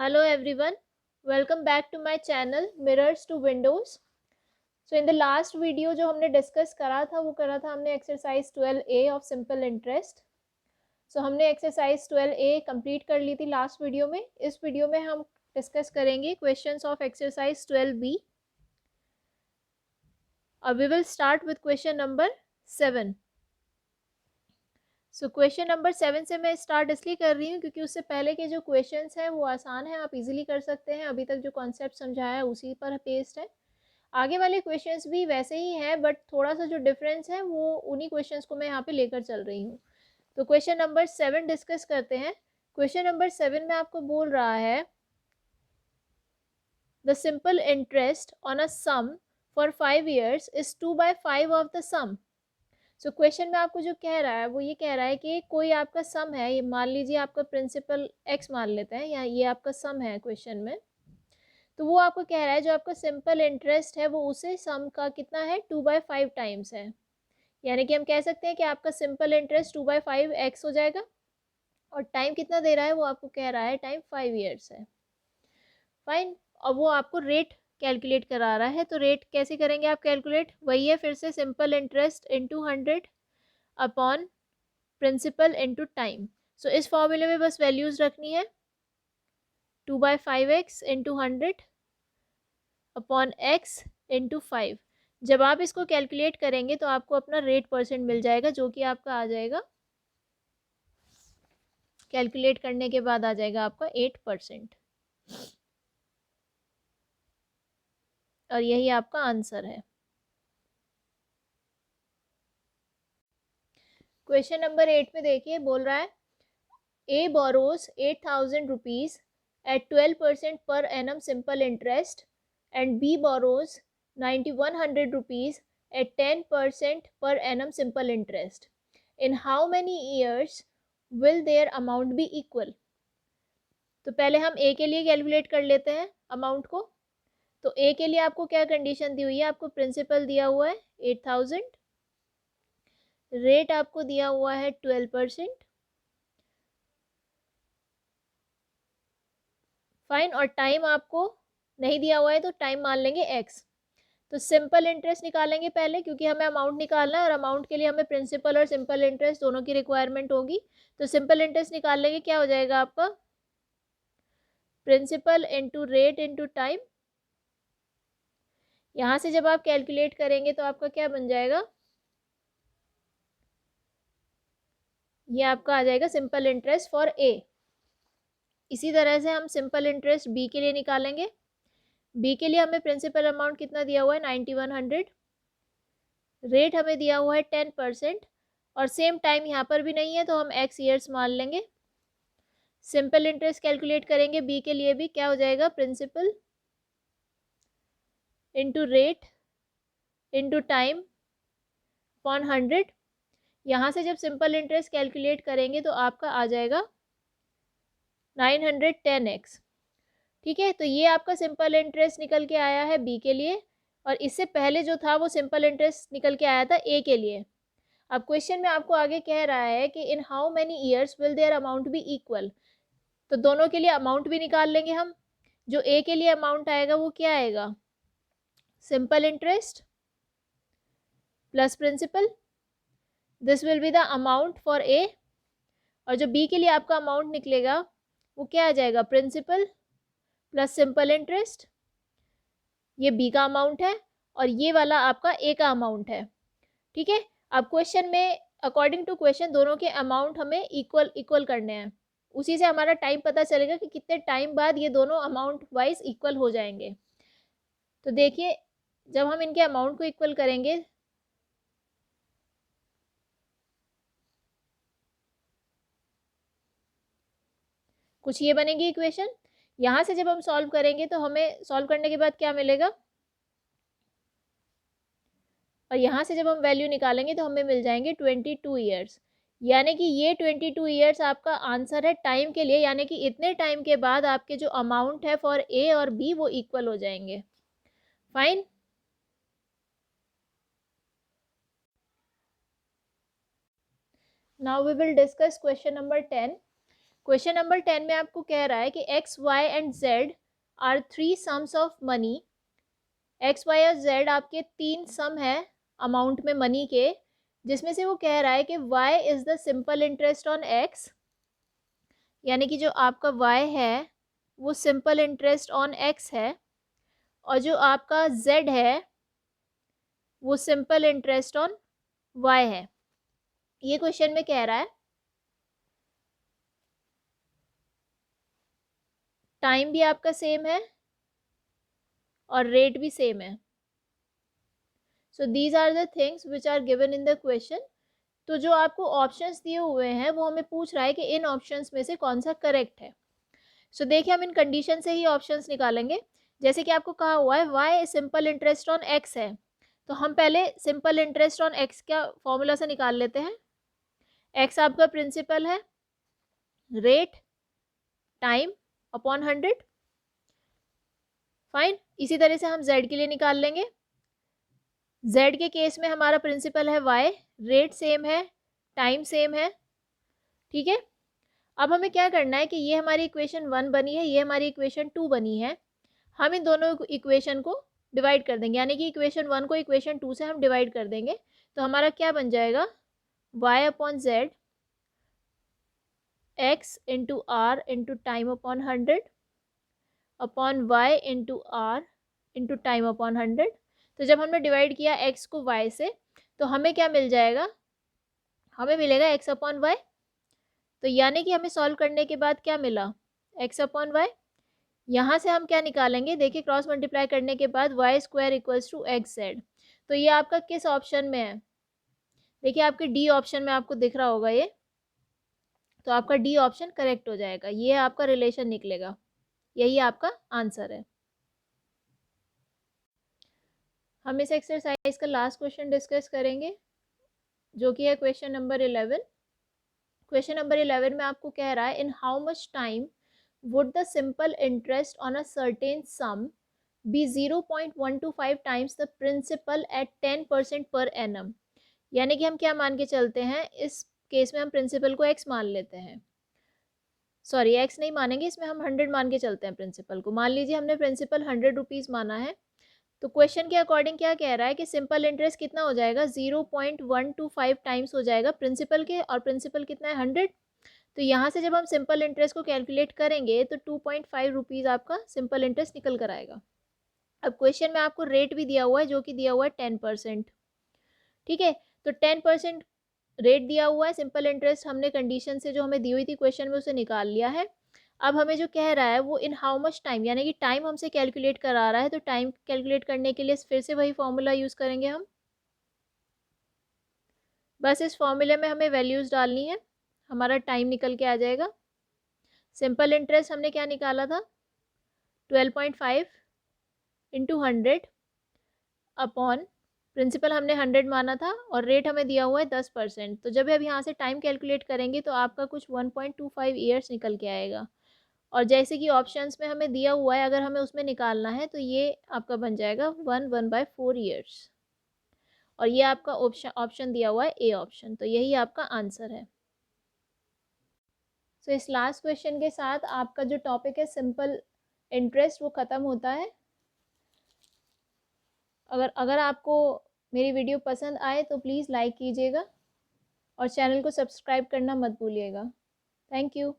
Hello everyone, welcome back to my channel Mirrors to Windows. So in the last video जो हमने discuss करा था वो करा था हमने exercise 12A of simple interest. So हमने एक्सरसाइज 12A कंप्लीट कर ली थी लास्ट वीडियो में. इस वीडियो में हम डिस्कस करेंगे क्वेश्चंस ऑफ एक्सरसाइज 12B. अब we will start with question number 7. So question number 7 से मैं स्टार्ट इसलिए कर रही हूँ क्योंकि उससे पहले के जो क्वेश्चंस हैं वो आसान हैं, आप इजीली कर सकते हैं. अभी तक जो कॉन्सेप्ट समझाया है उसी पर बेस्ड है. आगे वाले क्वेश्चंस भी वैसे ही हैं बट थोड़ा सा जो डिफरेंस है वो उन्हीं क्वेश्चंस को मैं यहाँ पे लेकर चल रही हूँ. तो क्वेश्चन नंबर 7 डिस्कस करते हैं. क्वेश्चन नंबर 7 में आपको बोल रहा है the simple interest on a sum for 5 years is 2/5 of the sum. So question में आपको जो कह रहा है वो ये कह रहा है कि कोई आपका सम है, ये मान लीजिए आपका प्रिंसिपल x मान लेते हैं, या ये आपका सम है क्वेश्चन में. तो वो आपको कह रहा है जो आपका सिंपल इंटरेस्ट है वो उसे सम का कितना है 2/5 टाइम्स है. यानी कि हम कह सकते हैं कि आपका सिंपल इंटरेस्ट 2/5 x हो जाएगा. और टाइम कितना दे रहा है वो आपको कह रहा है टाइम 5 years है. फाइन. और वो आपको रेट कैलकुलेट करा रहा है. तो रेट कैसे करेंगे आप कैलकुलेट? वही है फिर से, simple interest into 100 upon principal into time. So इस फॉर्मूले में बस वैल्यूज रखनी है 2/5x into 100 upon x into 5. जब आप इसको कैलकुलेट करेंगे तो आपको अपना रेट परसेंट मिल जाएगा जो कि आपका आ जाएगा, कैलकुलेट करने के बाद आ जाएगा आपका 8%. और यही आपका आंसर है. क्वेश्चन नंबर 8 में देखिए बोल रहा है A borrows 8,000 rupees at 12% per annum simple interest and B borrows 9,100 rupees at 10% per annum simple interest. In how many years will their amount be equal? तो पहले हम A के लिए कैलकुलेट कर लेते हैं अमाउंट को. तो A के लिए आपको क्या कंडीशन दी हुई है? आपको प्रिंसिपल दिया हुआ है 8,000, रेट आपको दिया हुआ है 12%. फाइन. और टाइम आपको नहीं दिया हुआ है तो टाइम मान लेंगे x. तो सिंपल इंटरेस्ट निकालेंगे पहले क्योंकि हमें अमाउंट निकालना है और अमाउंट के लिए हमें प्रिंसिपल और सिंपल इंटरेस्ट दोनों की रिक्वायरमेंट होगी. तो सिंपल इंटरेस्ट निकाल लेंगे. क्या हो जाएगा आपका? Principal into rate into time. यहाँ से जब आप कैलकुलेट करेंगे तो आपका क्या बन जाएगा? ये आपका आ जाएगा सिंपल इंटरेस्ट फॉर ए. इसी तरह से हम सिंपल इंटरेस्ट बी के लिए निकालेंगे. बी के लिए हमें प्रिंसिपल अमाउंट कितना दिया हुआ है 9,100, रेट हमें दिया हुआ है 10%, और सेम टाइम यहाँ पर भी नहीं है तो हम x ईयर्स मान लेंगे. सिंपल इंटरेस्ट कैलकुलेट करेंगे बी के लिए भी. क्या हो जाएगा? Principal into rate into time upon 100. यहाँ से जब सिंपल इंटरेस्ट कैलकुलेट करेंगे तो आपका आ जाएगा 910x. ठीक है. तो ये आपका सिंपल इंटरेस्ट निकल के आया है बी के लिए, और इससे पहले जो था वो सिंपल इंटरेस्ट निकल के आया था ए के लिए. अब क्वेश्चन में आपको आगे कह रहा है कि in how many years will their amount be equal. तो दोनों के लिए अमाउंट भी निकाल लेंगे हम. जो ए के लिए अमाउंट आएगा वो क्या आएगा? Simple interest plus principal. This will be the amount for A. और जो बी के लिए आपका अमाउंट निकलेगा वो क्या आ जाएगा? Principal plus simple interest. ये बी का अमाउंट है और ये वाला आपका ए का अमाउंट है. ठीक है. अब क्वेश्चन में अकॉर्डिंग टू क्वेश्चन दोनों के अमाउंट हमें इक्वल करने हैं. उसी से हमारा टाइम पता चलेगा कि कितने टाइम बाद ये दोनों अमाउंट वाइज इक्वल हो जाएंगे. तो देखिए जब हम इनके अमाउंट को इक्वल करेंगे कुछ ये बनेगी इक्वेशन. यहाँ से जब हम सॉल्व करेंगे तो हमें सॉल्व करने के बाद क्या मिलेगा, और यहाँ से जब हम वैल्यू निकालेंगे तो हमें मिल जाएंगे 22 ईयर्स. यानी कि ये 22 ईयर्स आपका आंसर है टाइम के लिए. यानी कि इतने टाइम के बाद आपके जो अमाउंट है फॉर ए और बी वो इक्वल हो जाएंगे. Fine. Now we will discuss question number 10. Question number 10 में आपको कह रहा है कि x y and z are 3 sums of money. X y और जेड आपके 3 सम है अमाउंट में मनी के, जिसमें से वो कह रहा है कि y is the simple interest on x, यानी कि जो आपका y है वो सिंपल इंटरेस्ट ऑन x है, और जो आपका z है वो सिंपल इंटरेस्ट ऑन y है। ये क्वेश्चन में कह रहा है। टाइम भी आपका सेम है और रेट भी सेम है। So these are the things which are given in the question. तो जो आपको ऑप्शंस दिए हुए हैं वो हमें पूछ रहा है कि इन ऑप्शंस में से कौन सा करेक्ट है। सो देखिए, हम इन कंडीशन से ही ऑप्शंस निकालेंगे। जैसे कि आपको कहा हुआ है y simple interest on x है, तो हम पहले सिंपल इंटरेस्ट ऑन एक्स का फॉर्मूला से निकाल लेते हैं। एक्स आपका प्रिंसिपल है, रेट टाइम अपॉन 100। फाइन। इसी तरह से हम जेड के लिए निकाल लेंगे। जेड के केस में हमारा प्रिंसिपल है वाई, रेट सेम है, टाइम सेम है। ठीक है। अब हमें क्या करना है कि ये हमारी इक्वेशन 1 बनी है, ये हमारी इक्वेशन 2 बनी है। हम इन दोनों इक्वेशन को डिवाइड कर देंगे, यानी कि इक्वेशन 1 को इक्वेशन 2 से हम डिवाइड कर देंगे। तो हमारा क्या बन जाएगा, y upon z x into r into time upon 100 upon y into r into time upon 100। तो जब हमने डिवाइड किया x को y से, तो हमें क्या मिल जाएगा, हमें मिलेगा x अपॉन वाई। तो यानी कि हमें सॉल्व करने के बाद क्या मिला, x अपॉन वाई। यहाँ से हम क्या निकालेंगे, देखिए क्रॉस मल्टीप्लाई करने के बाद y square equals to x z. तो ये आपका किस ऑप्शन में है, देखिए आपके डी ऑप्शन में आपको दिख रहा होगा ये। तो आपका डी ऑप्शन करेक्ट हो जाएगा, ये आपका रिलेशन निकलेगा, यही आपका आंसर है। हम इस एक्सरसाइज का लास्ट क्वेश्चन डिस्कस करेंगे, जो कि है क्वेश्चन नंबर 11। क्वेश्चन नंबर 11 में आपको कह रहा है in how much time would the simple interest on a certain sum be 0.125 times the principal at 10% per annum. यानी कि हम क्या मान के चलते हैं, इस केस में हम प्रिंसिपल को x मान लेते हैं, सॉरी x नहीं मानेंगे, इसमें हम 100 मान के चलते हैं प्रिंसिपल को। मान लीजिए हमने प्रिंसिपल 100 रुपीज़ माना है। तो क्वेश्चन के अकॉर्डिंग क्या कह रहा है कि सिंपल इंटरेस्ट कितना हो जाएगा, 0.125 टाइम्स हो जाएगा प्रिंसिपल के, और प्रिंसिपल कितना है 100। तो यहाँ से जब हम सिंपल इंटरेस्ट को कैलकुलेट करेंगे तो 2.5 रुपीज़ आपका सिंपल इंटरेस्ट निकल कर आएगा। अब क्वेश्चन में आपको रेट भी दिया हुआ है, जो कि दिया हुआ है 10%। ठीक है, तो 10% रेट दिया हुआ है, सिंपल इंटरेस्ट हमने कंडीशन से जो हमें दी हुई थी क्वेश्चन में उसे निकाल लिया है। अब हमें जो कह रहा है वो इन हाउ मच टाइम, यानी कि टाइम हमसे कैलकुलेट करा रहा है। तो टाइम कैलकुलेट करने के लिए फिर से वही फॉर्मूला यूज़ करेंगे हम। बस इस फॉर्मूले में हमें वैल्यूज़ डालनी है, हमारा टाइम निकल के आ जाएगा। सिंपल इंटरेस्ट हमने क्या निकाला था, 12.5 इंटू 100 अपॉन प्रिंसिपल हमने 100 माना था, और रेट हमें दिया हुआ है 10%। तो जब अब यहाँ से टाइम कैलकुलेट करेंगे तो आपका कुछ 1.25 ईयर्स निकल के आएगा। और जैसे कि ऑप्शंस में हमें दिया हुआ है, अगर हमें उसमें निकालना है तो ये आपका बन जाएगा 1/4 ईयर्स। और ये आपका ऑप्शन दिया हुआ है ए ऑप्शन, तो यही आपका आंसर है। सो इस लास्ट क्वेश्चन के साथ आपका जो टॉपिक है सिंपल इंटरेस्ट वो ख़त्म होता है। अगर आपको मेरी वीडियो पसंद आए तो प्लीज़ लाइक कीजिएगा और चैनल को सब्सक्राइब करना मत भूलिएगा। Thank you.